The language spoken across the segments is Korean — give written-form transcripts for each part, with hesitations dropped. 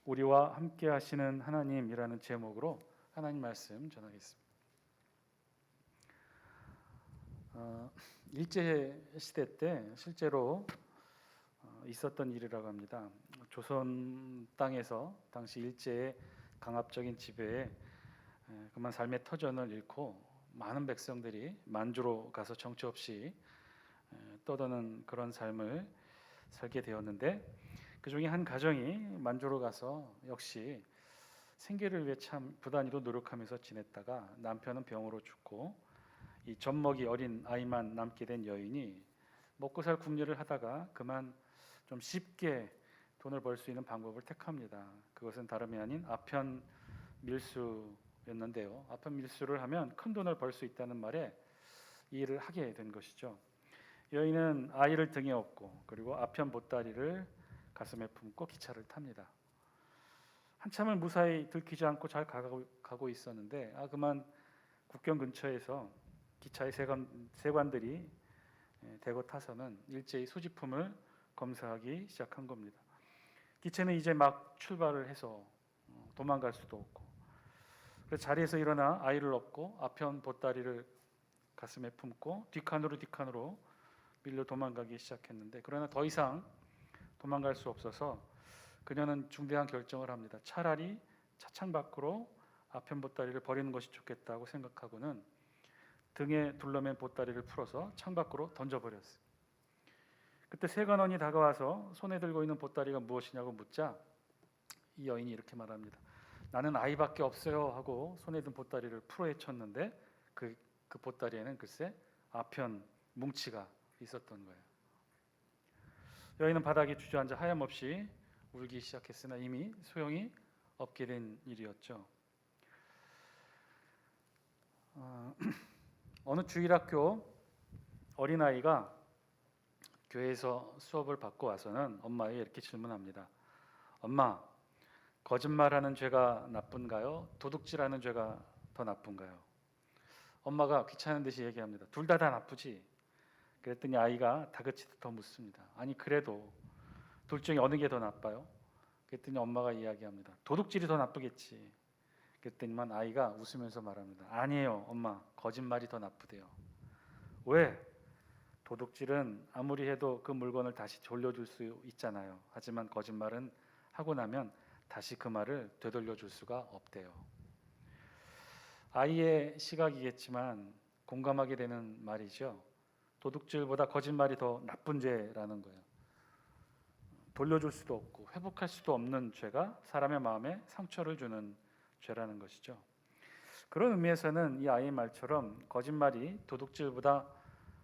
우리와 함께 하시는 하나님이라는 제목으로 하나님 말씀 전하겠습니다. 일제 시대 때 실제로 있었던 일이라고 합니다. 조선 땅에서 당시 일제의 강압적인 지배에 그만 삶의 터전을 잃고 많은 백성들이 만주로 가서 정처 없이 떠도는 그런 삶을 살게 되었는데, 그 중에 한 가정이 만주로 가서 역시 생계를 위해 참 부단히도 노력하면서 지냈다가 남편은 병으로 죽고 이 젖먹이 어린 아이만 남게 된 여인이 먹고 살 궁리를 하다가 그만 좀 쉽게 돈을 벌 수 있는 방법을 택합니다. 그것은 다름이 아닌 아편 밀수였는데요. 아편 밀수를 하면 큰 돈을 벌 수 있다는 말에 이 일을 하게 된 것이죠. 여인은 아이를 등에 업고 그리고 아편 보따리를 가슴에 품고 기차를 탑니다. 한참을 무사히 들키지 않고 잘 가고 있었는데 그만 국경 근처에서 기차의 세관들이 대거 타서는 일제히 소지품을 검사하기 시작한 겁니다. 기차는 이제 막 출발을 해서 도망갈 수도 없고, 그래서 자리에서 일어나 아이를 업고 아편 보따리를 가슴에 품고 뒷칸으로 밀려 도망가기 시작했는데, 그러나 더 이상 도망갈 수 없어서 그녀는 중대한 결정을 합니다. 차라리 차창 밖으로 아편 보따리를 버리는 것이 좋겠다고 생각하고는 등에 둘러맨 보따리를 풀어서 창 밖으로 던져버렸어요. 그때 세관원이 다가와서 손에 들고 있는 보따리가 무엇이냐고 묻자 이 여인이 이렇게 말합니다. 나는 아이밖에 없어요 하고 손에 든 보따리를 풀어헤쳤는데 그 보따리에는 글쎄 아편 뭉치가 있었던 거예요. 여인은 바닥에 주저앉아 하염없이 울기 시작했으나 이미 소용이 없게 된 일이었죠. 어느 주일학교 어린아이가 교회에서 수업을 받고 와서는 엄마에게 이렇게 질문합니다. 엄마, 거짓말하는 죄가 나쁜가요? 도둑질하는 죄가 더 나쁜가요? 엄마가 귀찮은 듯이 얘기합니다. 둘 다 나쁘지. 그랬더니 아이가 다그치듯 더 묻습니다. 아니 그래도 둘 중에 어느 게 더 나빠요? 그랬더니 엄마가 이야기합니다. 도둑질이 더 나쁘겠지. 그랬더니만 아이가 웃으면서 말합니다. 아니에요 엄마, 거짓말이 더 나쁘대요. 왜? 도둑질은 아무리 해도 그 물건을 다시 돌려줄 수 있잖아요. 하지만 거짓말은 하고 나면 다시 그 말을 되돌려줄 수가 없대요. 아이의 시각이겠지만 공감하게 되는 말이죠. 도둑질보다 거짓말이 더 나쁜 죄라는 거예요. 돌려줄 수도 없고 회복할 수도 없는 죄가 사람의 마음에 상처를 주는 죄라는 것이죠. 그런 의미에서는 이 아이의 말처럼 거짓말이 도둑질보다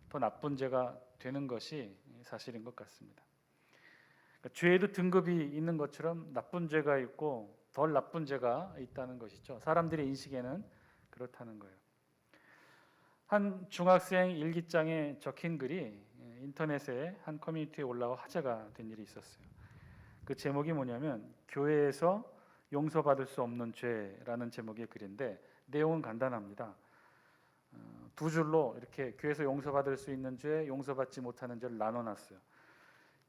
더 나쁜 죄가 되는 것이 사실인 것 같습니다. 그러니까 죄에도 등급이 있는 것처럼 나쁜 죄가 있고 덜 나쁜 죄가 있다는 것이죠. 사람들의 인식에는 그렇다는 거예요. 한 중학생 일기장에 적힌 글이 인터넷에 한 커뮤니티에 올라와 화제가 된 일이 있었어요. 그 제목이 뭐냐면 교회에서 용서받을 수 없는 죄라는 제목의 글인데 내용은 간단합니다. 두 줄로 이렇게 교회에서 용서받을 수 있는 죄, 용서받지 못하는 죄를 나눠놨어요.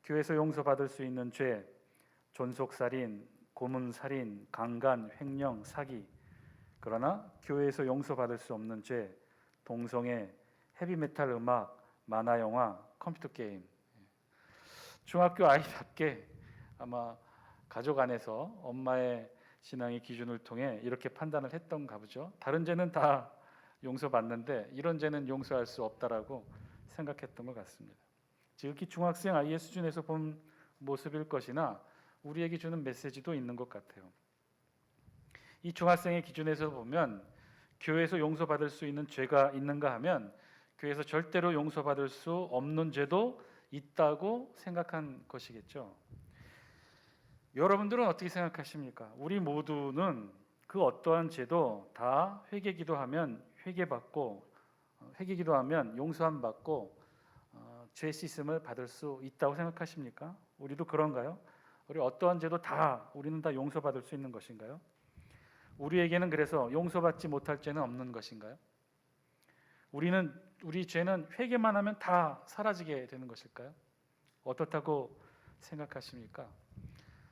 교회에서 용서받을 수 있는 죄, 존속살인, 고문살인, 강간, 횡령, 사기. 그러나 교회에서 용서받을 수 없는 죄, 동성애, 헤비메탈 음악, 만화영화, 컴퓨터 게임. 중학교 아이답게 아마 가족 안에서 엄마의 신앙의 기준을 통해 이렇게 판단을 했던가 보죠. 다른 죄는 다 용서받는데 이런 죄는 용서할 수 없다라고 생각했던 것 같습니다. 지극히 중학생 아이의 수준에서 본 모습일 것이나 우리에게 주는 메시지도 있는 것 같아요. 이 중학생의 기준에서 보면 교회에서 용서받을 수 있는 죄가 있는가 하면 교회에서 절대로 용서받을 수 없는 죄도 있다고 생각한 것이겠죠. 여러분들은 어떻게 생각하십니까? 우리 모두는 그 어떠한 죄도 다 회개기도하면 회개받고 회개기도하면 용서함 받고 죄 씻음을 받을 수 있다고 생각하십니까? 우리도 그런가요? 우리 어떠한 죄도 우리는 다 용서받을 수 있는 것인가요? 우리에게는 그래서 용서받지 못할 죄는 없는 것인가요? 우리 죄는 회개만 하면 다 사라지게 되는 것일까요? 어떻다고 생각하십니까?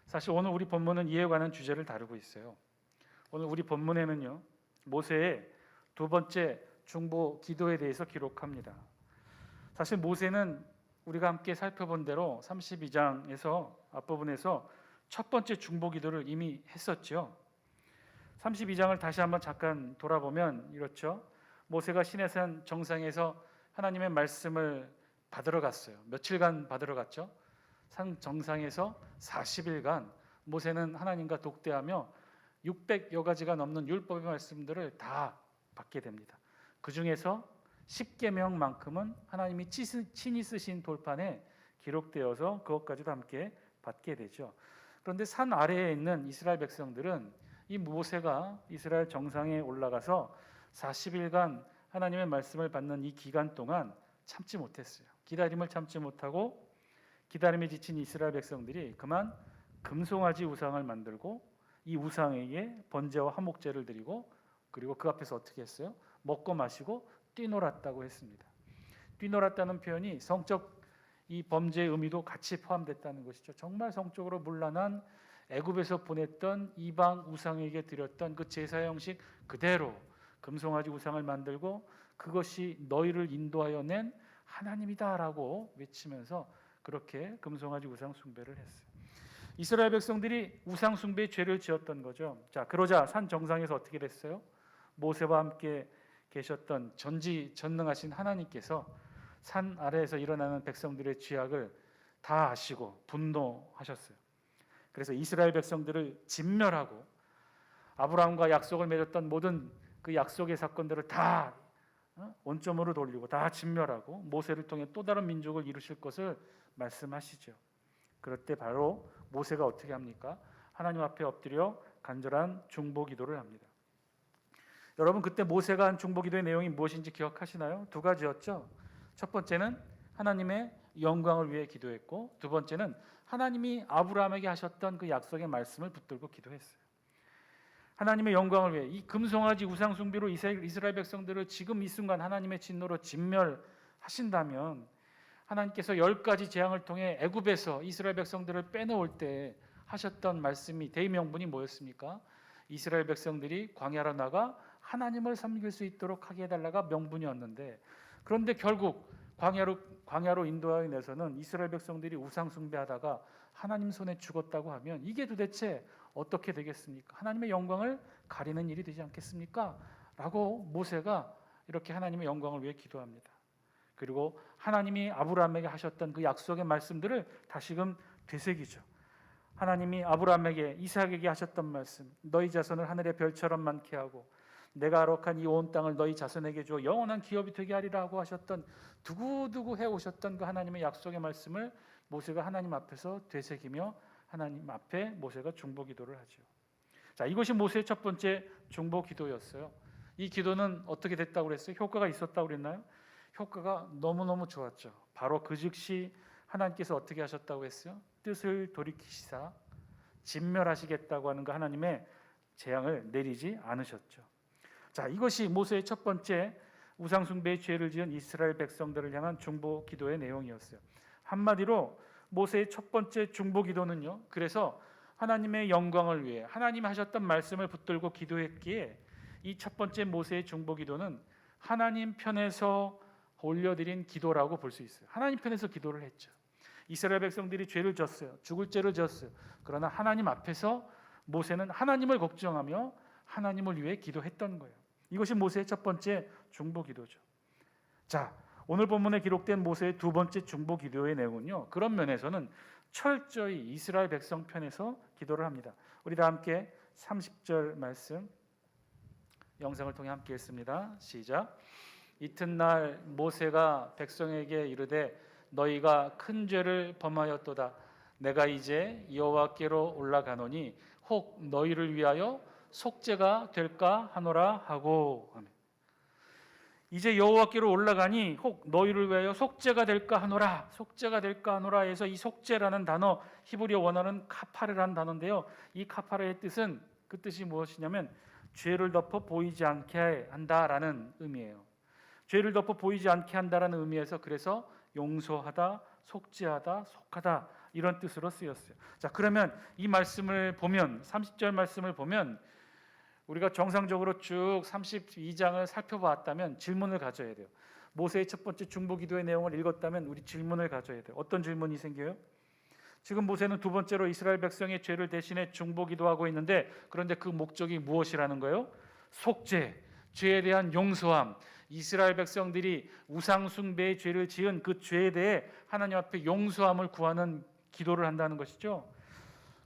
사실 오늘 우리 본문은 이에 관한 주제를 다루고 있어요. 오늘 우리 본문에는요, 모세의 두 번째 중보 기도에 대해서 기록합니다. 사실 모세는 우리가 함께 살펴본 대로 32장에서 앞부분에서 첫 번째 중보 기도를 이미 했었죠. 32장을 다시 한번 잠깐 돌아보면 이렇죠. 모세가 시내산 정상에서 하나님의 말씀을 받으러 갔어요. 며칠간 받으러 갔죠. 산 정상에서 40일간 모세는 하나님과 독대하며 600여 가지가 넘는 율법의 말씀들을 다 받게 됩니다. 그 중에서 10계명만큼은 하나님이 친히 쓰신 돌판에 기록되어서 그것까지도 함께 받게 되죠. 그런데 산 아래에 있는 이스라엘 백성들은 이 모세가 이스라엘 정상에 올라가서 40일간 하나님의 말씀을 받는 이 기간 동안 참지 못했어요. 기다림을 참지 못하고 기다림에 지친 이스라엘 백성들이 그만 금송아지 우상을 만들고 이 우상에게 번제와 화목제를 드리고 그리고 그 앞에서 어떻게 했어요? 먹고 마시고 뛰놀았다고 했습니다. 뛰놀았다는 표현이 성적 이 범죄의 의미도 같이 포함됐다는 것이죠. 정말 성적으로 문란한 애굽에서 보냈던 이방 우상에게 드렸던 그 제사 형식 그대로 금송아지 우상을 만들고 그것이 너희를 인도하여 낸 하나님이다라고 외치면서 그렇게 금송아지 우상 숭배를 했어요. 이스라엘 백성들이 우상 숭배의 죄를 지었던 거죠. 자, 그러자 산 정상에서 어떻게 됐어요? 모세와 함께 계셨던 전지전능하신 하나님께서 산 아래에서 일어나는 백성들의 죄악을 다 아시고 분노하셨어요. 그래서 이스라엘 백성들을 진멸하고 아브라함과 약속을 맺었던 모든 그 약속의 사건들을 다 원점으로 돌리고 다 진멸하고 모세를 통해 또 다른 민족을 이루실 것을 말씀하시죠. 그럴 때 바로 모세가 어떻게 합니까? 하나님 앞에 엎드려 간절한 중보 기도를 합니다. 여러분 그때 모세가 한 중보 기도의 내용이 무엇인지 기억하시나요? 두 가지였죠. 첫 번째는 하나님의 영광을 위해 기도했고 두 번째는 하나님이 아브라함에게 하셨던 그 약속의 말씀을 붙들고 기도했어요. 하나님의 영광을 위해 이 금송아지 우상 숭배로 이스라엘 백성들을 지금 이 순간 하나님의 진노로 진멸하신다면 하나님께서 10가지 재앙을 통해 애굽에서 이스라엘 백성들을 빼놓을 때 하셨던 말씀이 대명분이 뭐였습니까? 이스라엘 백성들이 광야로 나가 하나님을 섬길 수 있도록 하게 해달라가 명분이었는데 그런데 결국 광야로 인도하여 내서는 이스라엘 백성들이 우상 숭배하다가 하나님 손에 죽었다고 하면 이게 도대체 어떻게 되겠습니까? 하나님의 영광을 가리는 일이 되지 않겠습니까? 라고 모세가 이렇게 하나님의 영광을 위해 기도합니다. 그리고 하나님이 아브라함에게 하셨던 그 약속의 말씀들을 다시금 되새기죠. 하나님이 아브라함에게 이삭에게 하셨던 말씀, 너희 자손을 하늘의 별처럼 많게 하고 내가 아록한 이 온 땅을 너희 자손에게 주어 영원한 기업이 되게 하리라고 하셨던 두고두고 해오셨던 그 하나님의 약속의 말씀을 모세가 하나님 앞에서 되새기며 하나님 앞에 모세가 중보 기도를 하죠. 자, 이것이 모세의 첫 번째 중보 기도였어요. 이 기도는 어떻게 됐다고 그랬어요? 효과가 있었다고 그랬나요? 효과가 너무너무 좋았죠. 바로 그 즉시 하나님께서 어떻게 하셨다고 했어요? 뜻을 돌이키시사 진멸하시겠다고 하는 그 하나님의 재앙을 내리지 않으셨죠. 자, 이것이 모세의 첫 번째 우상 숭배의 죄를 지은 이스라엘 백성들을 향한 중보 기도의 내용이었어요. 한마디로 모세의 첫 번째 중보 기도는요. 그래서 하나님의 영광을 위해 하나님이 하셨던 말씀을 붙들고 기도했기에 이 첫 번째 모세의 중보 기도는 하나님 편에서 올려드린 기도라고 볼 수 있어요. 하나님 편에서 기도를 했죠. 이스라엘 백성들이 죄를 졌어요. 죽을 죄를 졌어요. 그러나 하나님 앞에서 모세는 하나님을 걱정하며 하나님을 위해 기도했던 거예요. 이것이 모세의 첫 번째 중보 기도죠. 자, 오늘 본문에 기록된 모세의 두 번째 중보 기도의 내용은요. 그런 면에서는 철저히 이스라엘 백성 편에서 기도를 합니다. 우리 다 함께 30절 말씀 영상을 통해 함께 읽습니다. 시작. 이튿날 모세가 백성에게 이르되 너희가 큰 죄를 범하였도다. 내가 이제 여호와께로 올라가노니 혹 너희를 위하여 속죄가 될까 하노라 하고 아멘. 이제 여호와께로 올라가니 혹 너희를 위하여 속죄가 될까 하노라. 속죄가 될까 하노라 해서 이 속죄라는 단어 히브리어 원어는 카파르라는 단어인데요. 이 카파르의 뜻은 그 뜻이 무엇이냐면 죄를 덮어 보이지 않게 한다라는 의미예요. 죄를 덮어 보이지 않게 한다라는 의미에서 그래서 용서하다, 속죄하다, 속하다 이런 뜻으로 쓰였어요. 자, 그러면 이 말씀을 보면 30절 말씀을 보면 우리가 정상적으로 쭉 32장을 살펴봤다면 질문을 가져야 돼요. 모세의 첫 번째 중보기도의 내용을 읽었다면 우리 질문을 가져야 돼요. 어떤 질문이 생겨요? 지금 모세는 두 번째로 이스라엘 백성의 죄를 대신해 중보기도하고 있는데, 그런데 그 목적이 무엇이라는 거예요? 속죄, 죄에 대한 용서함. 이스라엘 백성들이 우상 숭배의 죄를 지은 그 죄에 대해 하나님 앞에 용서함을 구하는 기도를 한다는 것이죠.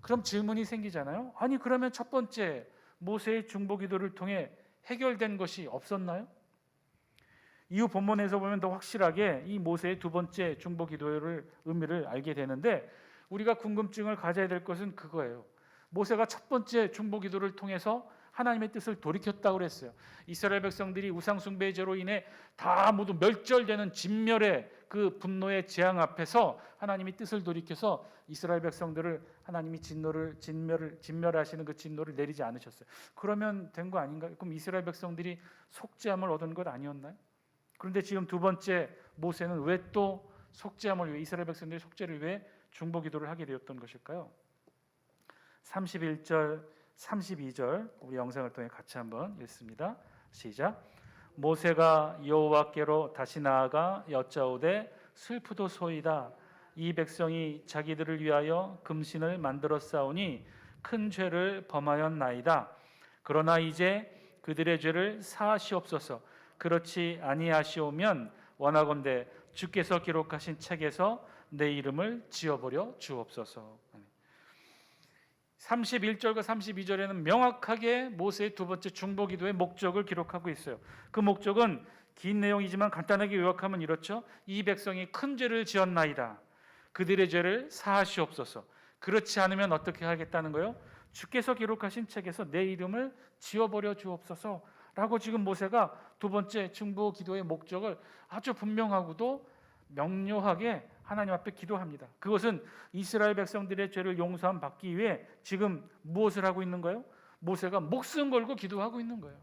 그럼 질문이 생기잖아요. 아니, 그러면 첫 번째 모세의 중보기도를 통해 해결된 것이 없었나요? 이후 본문에서 보면 더 확실하게 이 모세의 두 번째 중보기도의 의미를 알게 되는데, 우리가 궁금증을 가져야 될 것은 그거예요. 모세가 첫 번째 중보기도를 통해서 하나님의 뜻을 돌이켰다고 그랬어요. 이스라엘 백성들이 우상 숭배의 죄로 인해 다 모두 멸절되는 진멸의 그 분노의 재앙 앞에서 하나님이 뜻을 돌이켜서 이스라엘 백성들을 하나님이 진멸하시는 그 진노를 내리지 않으셨어요. 그러면 된 거 아닌가요? 그럼 이스라엘 백성들이 속죄함을 얻은 것 아니었나요? 그런데 지금 두 번째 모세는 왜 또 속죄함을 위해, 이스라엘 백성들의 속죄를 위해 중보기도를 하게 되었던 것일까요? 31절 32절 우리 영상을 통해 같이 한번 읽습니다. 시작. 모세가 여호와께로 다시 나아가 여짜오되 슬프도소이다. 이 백성이 자기들을 위하여 금신을 만들어 싸우니 큰 죄를 범하였나이다. 그러나 이제 그들의 죄를 사하시옵소서. 그렇지 아니하시오면 원하건대 주께서 기록하신 책에서 내 이름을 지워버려 주옵소서. 31절과 32절에는 명확하게 모세의 두 번째 중보기도의 목적을 기록하고 있어요. 그 목적은 긴 내용이지만 간단하게 요약하면 이렇죠. 이 백성이 큰 죄를 지었나이다. 그들의 죄를 사하시옵소서. 그렇지 않으면 어떻게 하겠다는 거예요? 주께서 기록하신 책에서 내 이름을 지워버려 주옵소서 라고 지금 모세가 두 번째 중보기도의 목적을 아주 분명하고도 명료하게 하나님 앞에 기도합니다. 그것은 이스라엘 백성들의 죄를 용서함 받기 위해 지금 무엇을 하고 있는 거예요? 모세가 목숨 걸고 기도하고 있는 거예요.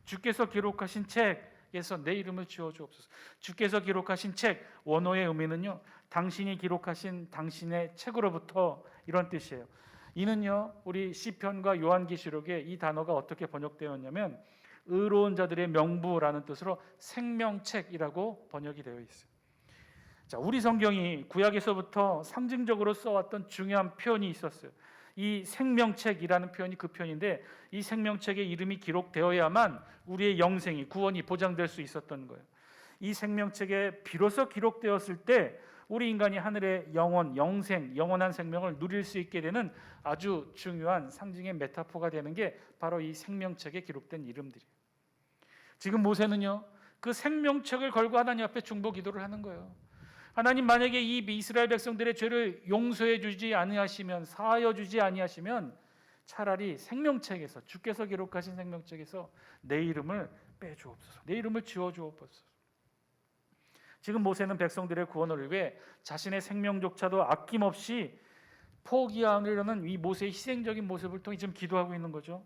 주께서 기록하신 책에서 내 이름을 지워주옵소서. 주께서 기록하신 책, 원어의 의미는요, 당신이 기록하신 당신의 책으로부터, 이런 뜻이에요. 이는요, 우리 시편과 요한계시록에 이 단어가 어떻게 번역되었냐면 의로운 자들의 명부라는 뜻으로 생명책이라고 번역이 되어 있어요. 자, 우리 성경이 구약에서부터 상징적으로 써왔던 중요한 표현이 있었어요. 이 생명책이라는 표현이 그 표현인데, 이 생명책의 이름이 기록되어야만 우리의 영생이, 구원이 보장될 수 있었던 거예요. 이 생명책에 비로소 기록되었을 때 우리 인간이 하늘의 영원, 영생, 영원한 생명을 누릴 수 있게 되는 아주 중요한 상징의 메타포가 되는 게 바로 이 생명책에 기록된 이름들이에요. 지금 모세는요, 그 생명책을 걸고 하나님 앞에 중보기도를 하는 거예요. 하나님, 만약에 이 이스라엘 백성들의 죄를 용서해 주지 아니하시면, 사하여 주지 아니하시면 차라리 생명책에서, 주께서 기록하신 생명책에서 내 이름을 빼주옵소서, 내 이름을 지워주옵소서. 지금 모세는 백성들의 구원을 위해 자신의 생명조차도 아낌없이 포기하려는 이 모세의 희생적인 모습을 통해 지금 기도하고 있는 거죠.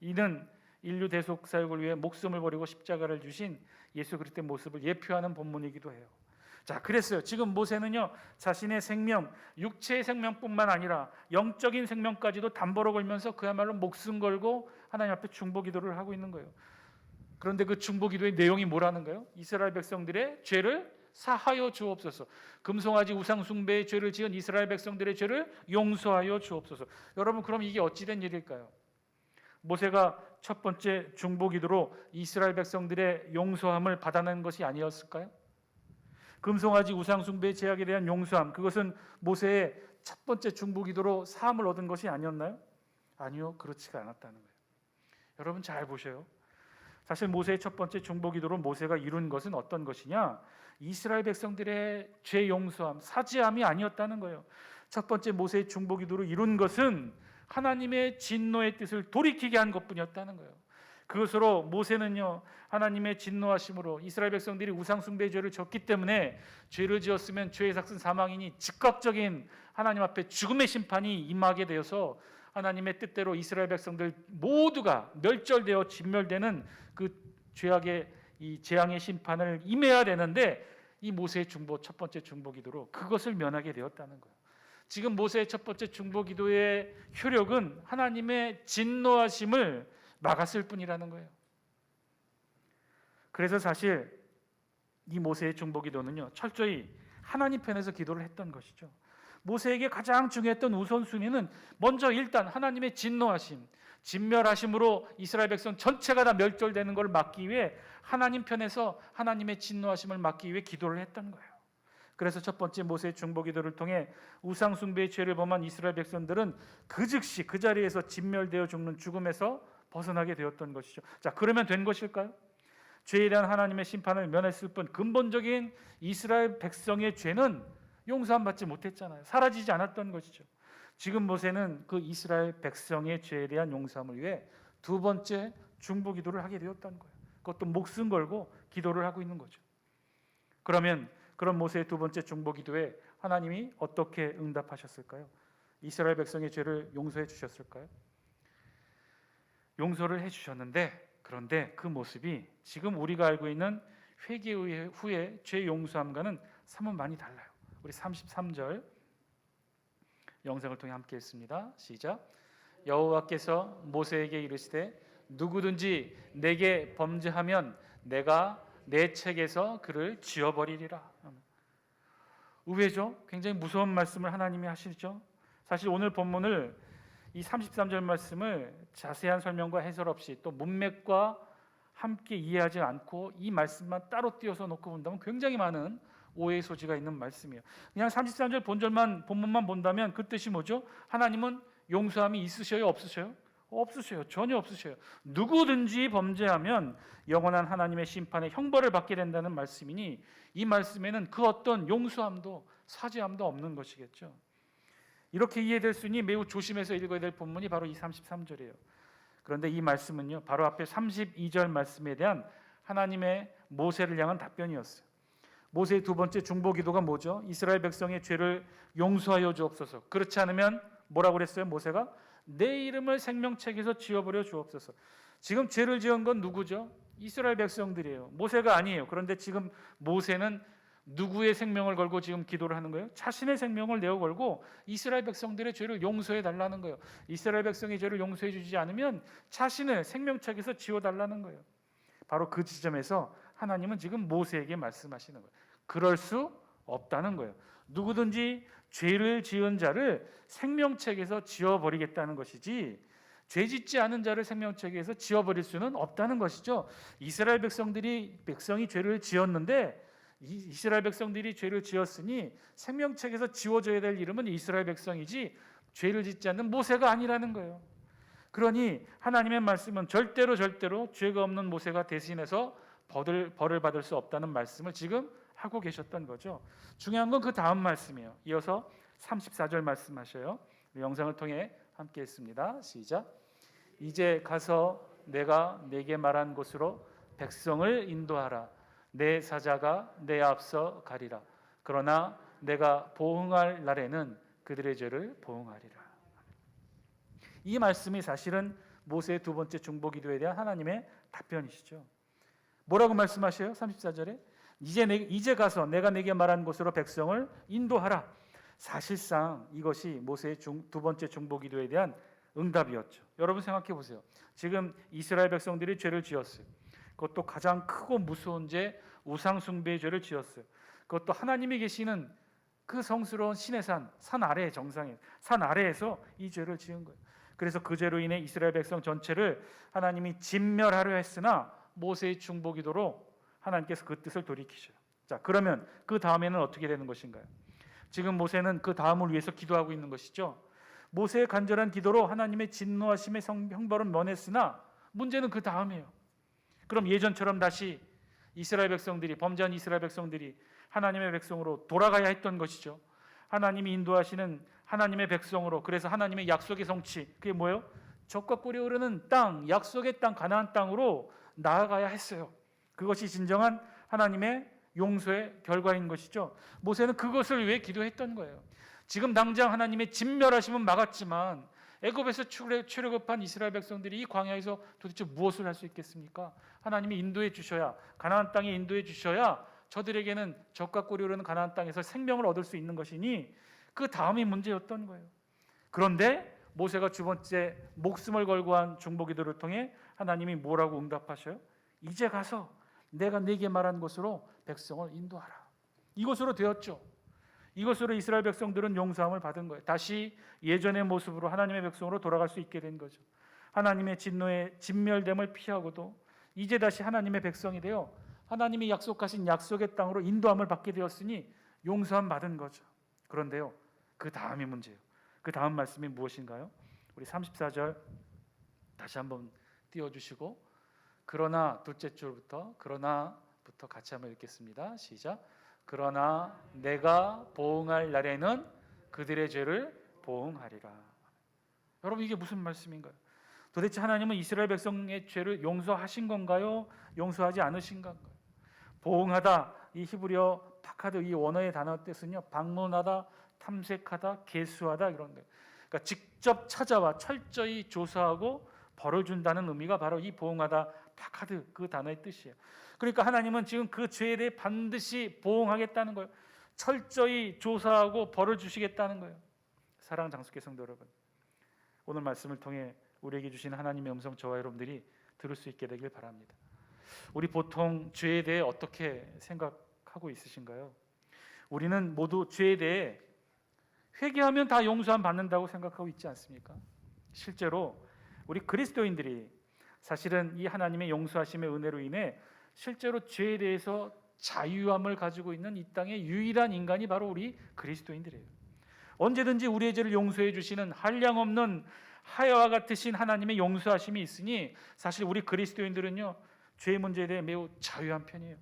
이는 인류 대속 사역을 위해 목숨을 버리고 십자가를 주신 예수 그리스도의 모습을 예표하는 본문이기도 해요. 자, 그랬어요. 지금 모세는요, 자신의 생명, 육체의 생명뿐만 아니라 영적인 생명까지도 담보로 걸면서 그야말로 목숨 걸고 하나님 앞에 중보기도를 하고 있는 거예요. 그런데 그 중보기도의 내용이 뭐라는 거예요? 이스라엘 백성들의 죄를 사하여 주옵소서. 금송아지 우상 숭배의 죄를 지은 이스라엘 백성들의 죄를 용서하여 주옵소서. 여러분, 그럼 이게 어찌된 일일까요? 모세가 첫 번째 중보기도로 이스라엘 백성들의 용서함을 받아낸 것이 아니었을까요? 금송아지 우상 숭배의 죄악에 대한 용서함, 그것은 모세의 첫 번째 중보기도로 사함을 얻은 것이 아니었나요? 아니요, 그렇지가 않았다는 거예요. 여러분 잘 보세요. 사실 모세의 첫 번째 중보기도로 모세가 이룬 것은 어떤 것이냐? 이스라엘 백성들의 죄 용서함, 사죄함이 아니었다는 거예요. 첫 번째 모세의 중보기도로 이룬 것은 하나님의 진노의 뜻을 돌이키게 한 것뿐이었다는 거예요. 그것으로 모세는요, 하나님의 진노하심으로 이스라엘 백성들이 우상 숭배의 죄를 졌기 때문에 죄를 지었으면 죄의 삭은 사망이니 즉각적인 하나님 앞에 죽음의 심판이 임하게 되어서 하나님의 뜻대로 이스라엘 백성들 모두가 멸절되어 진멸되는 그 죄악의 이 재앙의 심판을 임해야 되는데, 이 모세의 중보, 첫 번째 중보기도로 그것을 면하게 되었다는 거예요. 지금 모세의 첫 번째 중보기도의 효력은 하나님의 진노하심을 막았을 뿐이라는 거예요. 그래서 사실 이 모세의 중보기도는요, 철저히 하나님 편에서 기도를 했던 것이죠. 모세에게 가장 중요했던 우선순위는 먼저 일단 하나님의 진노하심, 진멸하심으로 이스라엘 백성 전체가 다 멸절되는 것을 막기 위해 하나님 편에서 하나님의 진노하심을 막기 위해 기도를 했던 거예요. 그래서 첫 번째 모세의 중보기도를 통해 우상 숭배의 죄를 범한 이스라엘 백성들은 그 즉시 그 자리에서 진멸되어 죽는 죽음에서 벗어나게 되었던 것이죠. 자, 그러면 된 것일까요? 죄에 대한 하나님의 심판을 면했을 뿐 근본적인 이스라엘 백성의 죄는 용서함 받지 못했잖아요. 사라지지 않았던 것이죠. 지금 모세는 그 이스라엘 백성의 죄에 대한 용서함을 위해 두 번째 중보기도를 하게 되었던 거예요. 그것도 목숨 걸고 기도를 하고 있는 거죠. 그러면 그런 모세의 두 번째 중보기도에 하나님이 어떻게 응답하셨을까요? 이스라엘 백성의 죄를 용서해 주셨을까요? 용서를 해 주셨는데, 그런데 그 모습이 지금 우리가 알고 있는 회개 후에 죄 용서함과는 사뭇 많이 달라요. 우리 33절 영상을 통해 함께 했습니다. 시작. 여호와께서 모세에게 이르시되 누구든지 내게 범죄하면 내가 내 책에서 그를 지워버리리라. 의외죠? 굉장히 무서운 말씀을 하나님이 하시죠. 사실 오늘 본문을 이 33절 말씀을 자세한 설명과 해설 없이 또 문맥과 함께 이해하지 않고 이 말씀만 따로 띄어서 놓고 본다면 굉장히 많은 오해의 소지가 있는 말씀이에요. 그냥 33절 본문만 본다면 그 뜻이 뭐죠? 하나님은 용서함이 있으셔요, 없으셔요? 없으셔요. 전혀 없으셔요. 누구든지 범죄하면 영원한 하나님의 심판의 형벌을 받게 된다는 말씀이니 이 말씀에는 그 어떤 용서함도 사죄함도 없는 것이겠죠. 이렇게 이해될 수 있니 매우 조심해서 읽어야 될 본문이 바로 이 33절이에요. 그런데 이 말씀은요, 바로 앞에 32절 말씀에 대한 하나님의 모세를 향한 답변이었어요. 모세의 두 번째 중보기도가 뭐죠? 이스라엘 백성의 죄를 용서하여 주옵소서. 그렇지 않으면 뭐라고 그랬어요? 모세가 내 이름을 생명책에서 지워버려 주옵소서. 지금 죄를 지은 건 누구죠? 이스라엘 백성들이에요. 모세가 아니에요. 그런데 지금 모세는 누구의 생명을 걸고 지금 기도를 하는 거예요? 자신의 생명을 내어 걸고 이스라엘 백성들의 죄를 용서해 달라는 거예요. 이스라엘 백성의 죄를 용서해 주지 않으면 자신의 생명책에서 지워 달라는 거예요. 바로 그 지점에서 하나님은 지금 모세에게 말씀하시는 거예요. 그럴 수 없다는 거예요. 누구든지 죄를 지은 자를 생명책에서 지워버리겠다는 것이지 죄 짓지 않은 자를 생명책에서 지워버릴 수는 없다는 것이죠. 이스라엘 백성이 죄를 지었는데 이스라엘 백성들이 죄를 지었으니 생명책에서 지워져야 될 이름은 이스라엘 백성이지 죄를 짓지 않는 모세가 아니라는 거예요. 그러니 하나님의 말씀은 절대로 죄가 없는 모세가 대신해서 벌을 받을 수 없다는 말씀을 지금 하고 계셨던 거죠. 중요한 건 그 다음 말씀이에요. 이어서 34절 말씀하셔요. 영상을 통해 함께 했습니다. 시작. 이제 가서 내가 네게 말한 곳으로 백성을 인도하라. 내 사자가 내 앞서 가리라. 그러나 내가 보응할 날에는 그들의 죄를 보응하리라. 이 말씀이 사실은 모세의 두 번째 중보기도에 대한 하나님의 답변이시죠. 뭐라고 말씀하셔요? 34절에 이제 가서 내가 네게 말한 곳으로 백성을 인도하라. 사실상 이것이 모세의 두 번째 중보기도에 대한 응답이었죠. 여러분 생각해 보세요. 지금 이스라엘 백성들이 죄를 지었어요. 그것도 가장 크고 무서운 죄 우상 숭배의 죄를 지었어요. 그것도 하나님이 계시는 그 성스러운 신의 산 아래의 정상에 산 아래에서 이 죄를 지은 거예요. 그래서 그 죄로 인해 이스라엘 백성 전체를 하나님이 진멸하려 했으나 모세의 중보기도로 하나님께서 그 뜻을 돌이키셔요. 자, 그러면 그 다음에는 어떻게 되는 것인가요? 지금 모세는 그 다음을 위해서 기도하고 있는 것이죠. 모세의 간절한 기도로 하나님의 진노하심의 형벌은 면했으나 문제는 그 다음이에요. 그럼 예전처럼 다시 범죄한 이스라엘 백성들이 하나님의 백성으로 돌아가야 했던 것이죠. 하나님이 인도하시는 하나님의 백성으로, 그래서 하나님의 약속의 성취, 그게 뭐예요? 젖과 꿀이 흐르는 땅, 약속의 땅, 가나안 땅으로 나아가야 했어요. 그것이 진정한 하나님의 용서의 결과인 것이죠. 모세는 그것을 위해 기도했던 거예요. 지금 당장 하나님의 진멸하심은 막았지만 애굽에서 출애굽한 이스라엘 백성들이 이 광야에서 도대체 무엇을 할 수 있겠습니까? 하나님이 인도해 주셔야, 가나안 땅에 인도해 주셔야 저들에게는 젖과 꿀이 흐르는 가나안 땅에서 생명을 얻을 수 있는 것이니 그 다음이 문제였던 거예요. 그런데 모세가 두 번째 목숨을 걸고 한 중보기도를 통해 하나님이 뭐라고 응답하셔요? 이제 가서 내가 네게 말한 곳으로 백성을 인도하라. 이것으로 되었죠. 이것으로 이스라엘 백성들은 용서함을 받은 거예요. 다시 예전의 모습으로 하나님의 백성으로 돌아갈 수 있게 된 거죠. 하나님의 진노의 진멸됨을 피하고도 이제 다시 하나님의 백성이 되어 하나님이 약속하신 약속의 땅으로 인도함을 받게 되었으니 용서함 받은 거죠. 그런데요, 그 다음이 문제예요. 그 다음 말씀이 무엇인가요? 우리 34절 다시 한번 띄워주시고, 그러나 둘째 줄부터 그러나부터 같이 한번 읽겠습니다. 시작. 그러나 내가 보응할 날에는 그들의 죄를 보응하리라. 여러분, 이게 무슨 말씀인가요? 도대체 하나님은 이스라엘 백성의 죄를 용서하신 건가요? 용서하지 않으신 건가요? 보응하다, 이 히브리어 파카드, 이 원어의 단어 뜻은요, 방문하다, 탐색하다, 계수하다 이런 거예요. 그러니까 직접 찾아와 철저히 조사하고 벌을 준다는 의미가 바로 이 보응하다, 파카드 그 단어의 뜻이에요. 그러니까 하나님은 지금 그 죄에 대해 반드시 보응하겠다는 거예요. 철저히 조사하고 벌을 주시겠다는 거예요. 사랑하는 장수교 성도 여러분, 오늘 말씀을 통해 우리에게 주신 하나님의 음성 저와 여러분들이 들을 수 있게 되길 바랍니다. 우리 보통 죄에 대해 어떻게 생각하고 있으신가요? 우리는 모두 죄에 대해 회개하면 다 용서함 받는다고 생각하고 있지 않습니까? 실제로 우리 그리스도인들이 사실은 이 하나님의 용서하심의 은혜로 인해 실제로 죄에 대해서 자유함을 가지고 있는 이 땅의 유일한 인간이 바로 우리 그리스도인들이에요. 언제든지 우리의 죄를 용서해 주시는 한량없는 하여와 같으신 하나님의 용서하심이 있으니 사실 우리 그리스도인들은요, 죄의 문제에 대해 매우 자유한 편이에요.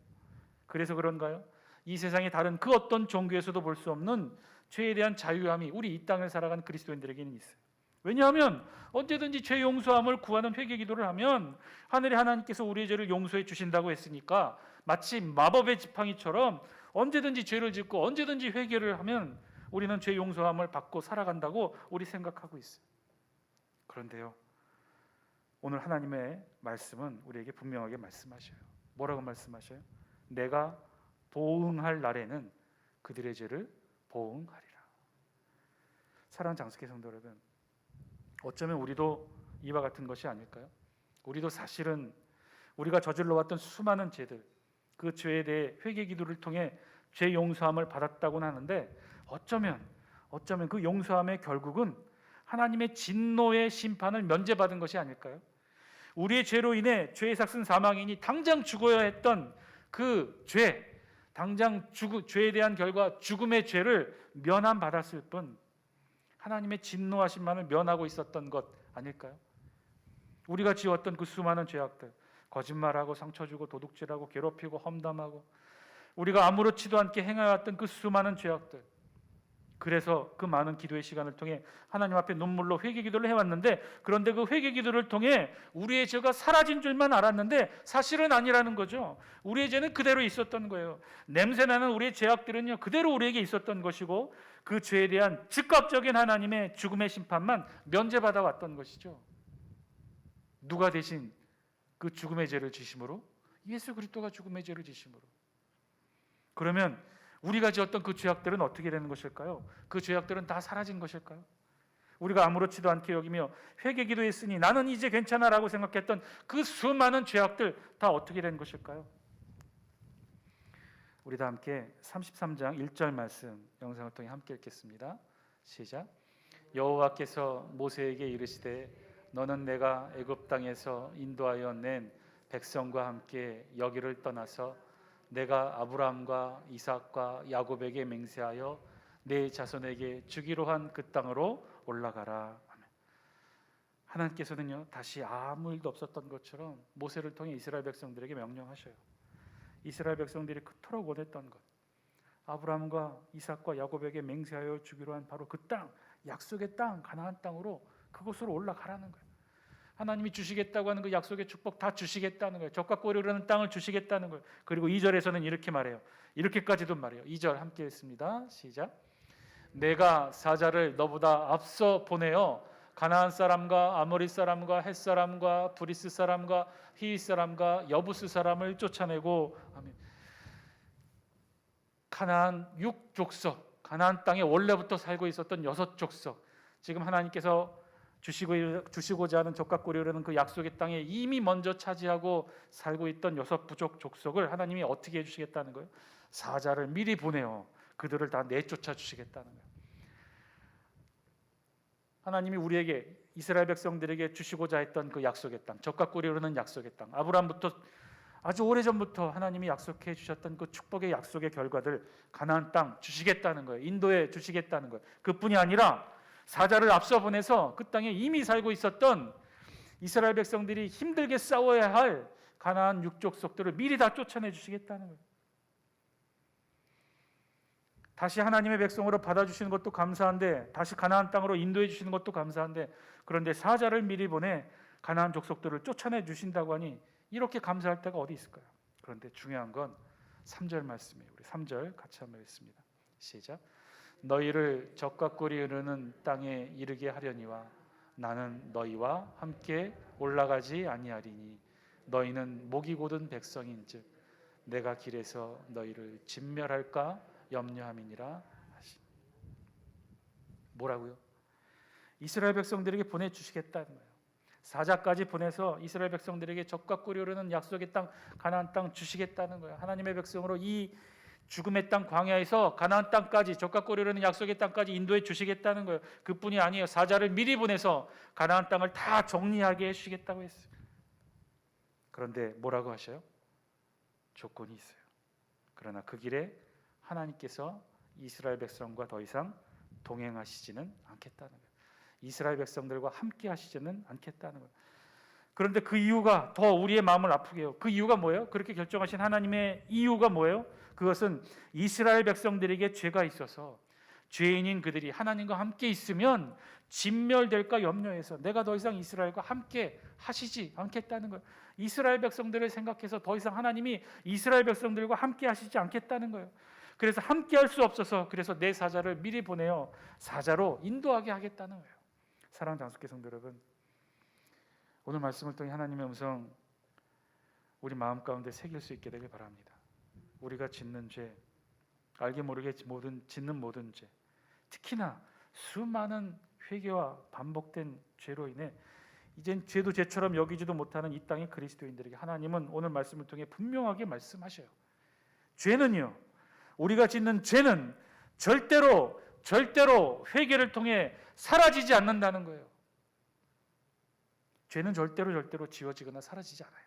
그래서 그런가요? 이 세상의 다른 그 어떤 종교에서도 볼 수 없는 죄에 대한 자유함이 우리 이 땅을 살아가는 그리스도인들에게는 있어요. 왜냐하면 언제든지 죄 용서함을 구하는 회개 기도를 하면 하늘의 하나님께서 우리의 죄를 용서해 주신다고 했으니까 마치 마법의 지팡이처럼 언제든지 죄를 짓고 언제든지 회개를 하면 우리는 죄 용서함을 받고 살아간다고 우리 생각하고 있어요. 그런데요, 오늘 하나님의 말씀은 우리에게 분명하게 말씀하셔요. 뭐라고 말씀하셔요? 내가 보응할 날에는 그들의 죄를 보응하리라. 사랑하는 장수교 성도 여러분, 어쩌면 우리도 이와 같은 것이 아닐까요? 우리도 사실은 우리가 저질러 왔던 수많은 죄들, 그 죄에 대해 회개 기도를 통해 죄 용서함을 받았다고는 하는데 어쩌면 그 용서함의 결국은 하나님의 진노의 심판을 면제받은 것이 아닐까요? 우리의 죄로 인해 죄의 삭슨 사망이니 당장 죽어야 했던 그 죄, 죄에 대한 결과 죽음의 죄를 면함 받았을 뿐 하나님의 진노하심만을 면하고 있었던 것 아닐까요? 우리가 지었던 그 수많은 죄악들, 거짓말하고 상처 주고 도둑질하고 괴롭히고 험담하고 우리가 아무렇지도 않게 행해왔던 그 수많은 죄악들, 그래서 그 많은 기도의 시간을 통해 하나님 앞에 눈물로 회개 기도를 해왔는데, 그런데 그 회개 기도를 통해 우리의 죄가 사라진 줄만 알았는데 사실은 아니라는 거죠. 우리의 죄는 그대로 있었던 거예요. 냄새나는 우리의 죄악들은요, 그대로 우리에게 있었던 것이고 그 죄에 대한 즉각적인 하나님의 죽음의 심판만 면제받아 왔던 것이죠. 누가 대신 그 죽음의 죄를 지심으로? 예수 그리스도가 죽음의 죄를 지심으로. 그러면 우리가 지었던 그 죄악들은 어떻게 되는 것일까요? 그 죄악들은 다 사라진 것일까요? 우리가 아무렇지도 않게 여기며 회개 기도했으니 나는 이제 괜찮아라고 생각했던 그 수많은 죄악들 다 어떻게 된 것일까요? 우리 다 함께 33장 1절 말씀 영상을 통해 함께 읽겠습니다. 시작. 여호와께서 모세에게 이르시되 너는 내가 애굽 땅에서 인도하여 낸 백성과 함께 여기를 떠나서 내가 아브라함과 이삭과 야곱에게 맹세하여 내 자손에게 주기로 한 그 땅으로 올라가라. 하나님께서는요, 다시 아무 일도 없었던 것처럼 모세를 통해 이스라엘 백성들에게 명령하셔요. 이스라엘 백성들이 그토록 원했던 것, 아브라함과 이삭과 야곱에게 맹세하여 주기로 한 바로 그 땅, 약속의 땅, 가나안 땅으로 그곳으로 올라가라는 거예요. 하나님이 주시겠다고 하는 그 약속의 축복 다 주시겠다는 거예요. 젖과 꿀이 흐르는 땅을 주시겠다는 거예요. 그리고 2절에서는 이렇게 말해요. 이렇게까지도 말해요. 2절 함께 읽습니다. 시작. 내가 사자를 너보다 앞서 보내어 가나안 사람과 아모리 사람과 헷 사람과 브리스 사람과 히윗 사람과 여부스 사람을 쫓아내고, 아멘. 가나안 6족속, 가나안 땅에 원래부터 살고 있었던 6족속, 지금 하나님께서 주시고자 하는 적각고리라는 그 약속의 땅에 이미 먼저 차지하고 살고 있던 6부족 족속을 하나님이 어떻게 해주시겠다는 거예요? 사자를 미리 보내어 그들을 다 내쫓아 주시겠다는 거예요. 하나님이 우리에게, 이스라엘 백성들에게 주시고자 했던 그 약속의 땅, 적각고리로는 약속의 땅, 아브라함부터 아주 오래전부터 하나님이 약속해 주셨던 그 축복의 약속의 결과들, 가나안 땅 주시겠다는 거예요. 인도에 주시겠다는 거예요. 그뿐이 아니라 사자를 앞서 보내서 그 땅에 이미 살고 있었던 이스라엘 백성들이 힘들게 싸워야 할 가나안 6족속들을 미리 다 쫓아내 주시겠다는 거예요. 다시 하나님의 백성으로 받아주시는 것도 감사한데, 다시 가나안 땅으로 인도해 주시는 것도 감사한데, 그런데 사자를 미리 보내 가나안 족속들을 쫓아내 주신다고 하니 이렇게 감사할 때가 어디 있을까요? 그런데 중요한 건 3절 말씀이에요. 우리 3절 같이 한번 읽습니다. 시작. 너희를 적각골이 흐르는 땅에 이르게 하려니와 나는 너희와 함께 올라가지 아니하리니 너희는 목이 곧은 백성인즉 내가 길에서 너희를 진멸할까 염려함이니라 하시. 뭐라고요? 이스라엘 백성들에게 보내주시겠다는 거예요. 사자까지 보내서 이스라엘 백성들에게 적각골이 흐르는 약속의 땅, 가나안 땅 주시겠다는 거예요. 하나님의 백성으로 이 죽음의 땅 광야에서 가나안 땅까지, 적각골이 흐르는 약속의 땅까지 인도해 주시겠다는 거예요. 그뿐이 아니에요. 사자를 미리 보내서 가나안 땅을 다 정리하게 해주시겠다고 했어요. 그런데 뭐라고 하셔요? 조건이 있어요. 그러나 그 길에 하나님께서 이스라엘 백성과 더 이상 동행하시지는 않겠다는 거예요. 이스라엘 백성들과 함께 하시지는 않겠다는 거예요. 그런데 그 이유가 더 우리의 마음을 아프게 해요. 그 이유가 뭐예요? 그렇게 결정하신 하나님의 이유가 뭐예요? 그것은 이스라엘 백성들에게 죄가 있어서 죄인인 그들이 하나님과 함께 있으면 진멸될까 염려해서 내가 더 이상 이스라엘과 함께 하시지 않겠다는 거예요. 이스라엘 백성들을 생각해서 더 이상 하나님이 이스라엘 백성들과 함께 하시지 않겠다는 거예요. 그래서 함께 할 수 없어서 그래서 내 사자를 미리 보내어 사자로 인도하게 하겠다는 거예요. 사랑하는 장숙계 성도 여러분, 오늘 말씀을 통해 하나님의 음성 우리 마음 가운데 새길 수 있게 되길 바랍니다. 우리가 짓는 죄, 알게 모르게 짓는 모든 죄, 특히나 수많은 회개와 반복된 죄로 인해 이젠 죄도 죄처럼 여기지도 못하는 이 땅의 그리스도인들에게 하나님은 오늘 말씀을 통해 분명하게 말씀하셔요. 죄는요, 우리가 짓는 죄는 절대로 회개를 통해 사라지지 않는다는 거예요. 죄는 절대로 지워지거나 사라지지 않아요.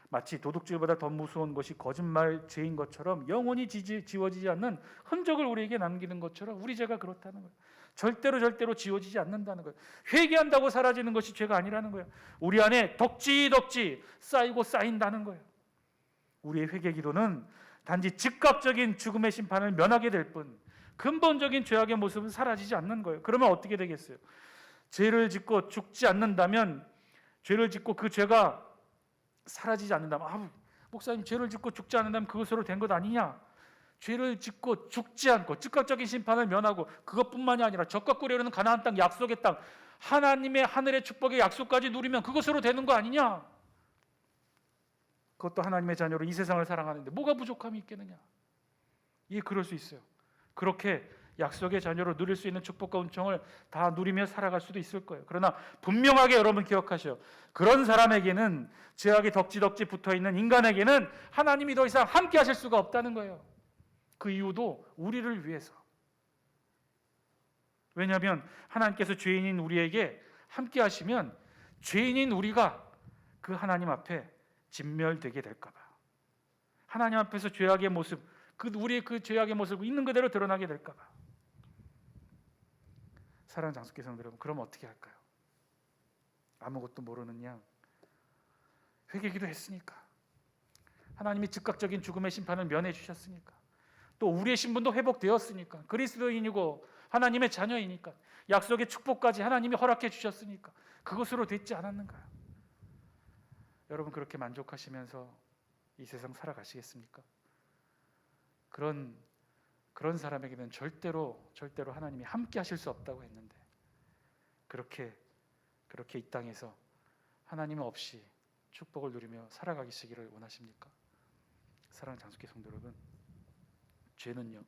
마치 도둑질보다 더 무서운 것이 거짓말 죄인 것처럼 영원히 지워지지 않는 흔적을 우리에게 남기는 것처럼 우리 죄가 그렇다는 거예요. 절대로 지워지지 않는다는 거예요. 회개한다고 사라지는 것이 죄가 아니라는 거예요. 우리 안에 덕지 쌓이고 쌓인다는 거예요. 우리의 회개 기도는 단지 즉각적인 죽음의 심판을 면하게 될 뿐 근본적인 죄악의 모습은 사라지지 않는 거예요. 그러면 어떻게 되겠어요? 죄를 짓고 죽지 않는다면, 죄를 짓고 그 죄가 사라지지 않는다면, 목사님 죄를 짓고 죽지 않는다면 그것으로 된 것 아니냐? 죄를 짓고 죽지 않고 즉각적인 심판을 면하고 그것뿐만이 아니라 적각골이 흐르는 가나안 땅, 약속의 땅, 하나님의 하늘의 축복의 약속까지 누리면 그것으로 되는 거 아니냐? 그것도 하나님의 자녀로 이 세상을 사랑하는데 뭐가 부족함이 있겠느냐? 예, 그럴 수 있어요. 그렇게 약속의 자녀로 누릴 수 있는 축복과 은총을 다 누리며 살아갈 수도 있을 거예요. 그러나 분명하게 여러분 기억하시오. 그런 사람에게는, 죄악이 덕지 붙어있는 인간에게는 하나님이 더 이상 함께 하실 수가 없다는 거예요. 그 이유도 우리를 위해서. 왜냐하면 하나님께서 죄인인 우리에게 함께 하시면 죄인인 우리가 그 하나님 앞에 진멸되게 될까 봐. 하나님 앞에서 죄악의 모습, 우리의 그 죄악의 모습을 있는 그대로 드러나게 될까 봐. 사랑하는 장숙계 성도 여러분, 그럼 어떻게 할까요? 아무것도 모르는 양 회개기도 했으니까, 하나님이 즉각적인 죽음의 심판을 면해 주셨으니까, 또 우리의 신분도 회복되었으니까, 그리스도인이고 하나님의 자녀이니까, 약속의 축복까지 하나님이 허락해 주셨으니까 그것으로 됐지 않았는가요? 여러분, 그렇게 만족하시면서 이 세상 살아가시겠습니까? 그런 사람에게는 절대로 하나님이 함께 하실 수 없다고 했는데, 그렇게 이 땅에서 하나님 없이 축복을 누리며 살아가시기를 원하십니까? 사랑하는 장숙계 성도 여러분, 죄는요,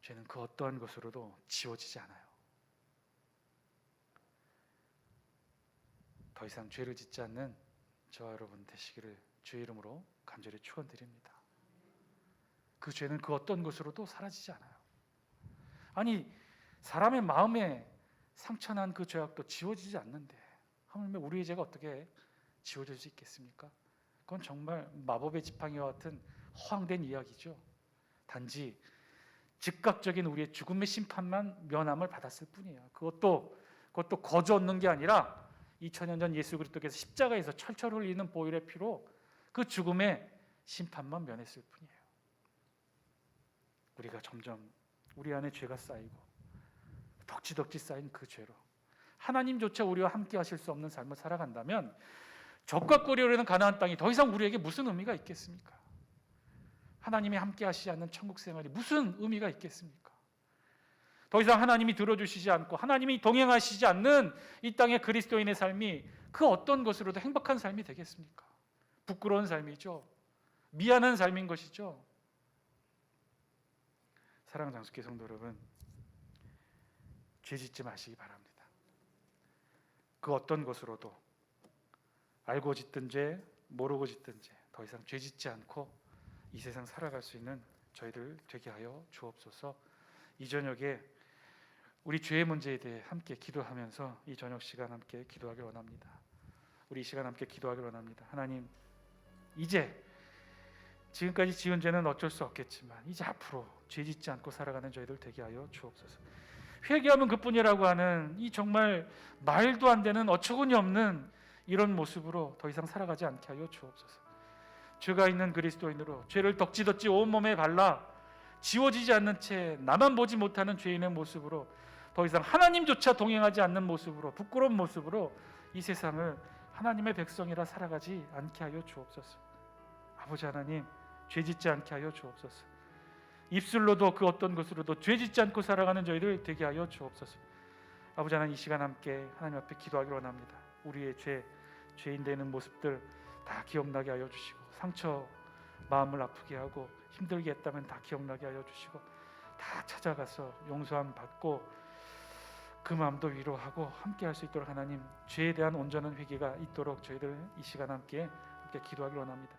죄는 그 어떠한 것으로도 지워지지 않아요. 더 이상 죄를 짓지 않는 저와 여러분 되시기를 주의 이름으로 간절히 축원드립니다. 그 죄는 그 어떤 것으로도 사라지지 않아요. 아니, 사람의 마음에 상처난 그 죄악도 지워지지 않는데 하물며 우리의 죄가 어떻게 지워질 수 있겠습니까? 그건 정말 마법의 지팡이와 같은 허황된 이야기죠. 단지 즉각적인 우리의 죽음의 심판만 면함을 받았을 뿐이에요. 그것도 거저 얻는 게 아니라 2000년 전 예수 그리스도께서 십자가에서 철철 흘리는 보혈의 피로 그 죽음의 심판만 면했을 뿐이에요. 우리가 점점 우리 안에 죄가 쌓이고 덕지덕지 쌓인 그 죄로 하나님조차 우리와 함께 하실 수 없는 삶을 살아간다면 적과 꿀이오르는 가나안 땅이 더 이상 우리에게 무슨 의미가 있겠습니까? 하나님이 함께 하시지 않는 천국 생활이 무슨 의미가 있겠습니까? 더 이상 하나님이 들어주시지 않고 하나님이 동행하시지 않는 이 땅의 그리스도인의 삶이 그 어떤 것으로도 행복한 삶이 되겠습니까? 부끄러운 삶이죠. 미안한 삶인 것이죠. 사랑하는 장숙회 성도 여러분, 죄 짓지 마시기 바랍니다. 그 어떤 것으로도 알고 짓든 죄, 모르고 짓든 죄, 더 이상 죄 짓지 않고 이 세상 살아갈 수 있는 저희들 되게 하여 주옵소서. 이 저녁에 우리 죄의 문제에 대해 함께 기도하면서 이 저녁 시간 함께 기도하길 원합니다. 우리 이 시간 함께 기도하길 원합니다. 하나님, 이제 지금까지 지은 죄는 어쩔 수 없겠지만 이제 앞으로 죄 짓지 않고 살아가는 저희들 되게 하여 주옵소서. 회개하면 그뿐이라고 하는 이 정말 말도 안 되는 어처구니 없는 이런 모습으로 더 이상 살아가지 않게 하여 주옵소서. 죄가 있는 그리스도인으로 죄를 덕지덕지 온몸에 발라 지워지지 않는 채 나만 보지 못하는 죄인의 모습으로 더 이상 하나님조차 동행하지 않는 모습으로 부끄러운 모습으로 이 세상을 하나님의 백성이라 살아가지 않게 하여 주옵소서. 아버지 하나님, 죄 짓지 않게 하여 주옵소서. 입술로도 그 어떤 것으로도 죄 짓지 않고 살아가는 저희들 되게 하여 주옵소서. 아버지 하나님, 이 시간 함께 하나님 앞에 기도하기를 원합니다. 우리의 죄인 되는 모습들 다 기억나게 하여 주시고, 상처 마음을 아프게 하고 힘들게 했다면 다 기억나게 하여 주시고, 다 찾아가서 용서함 받고 그 마음도 위로하고 함께 할 수 있도록 하나님, 죄에 대한 온전한 회개가 있도록 저희들 이 시간 함께 기도하기를 원합니다.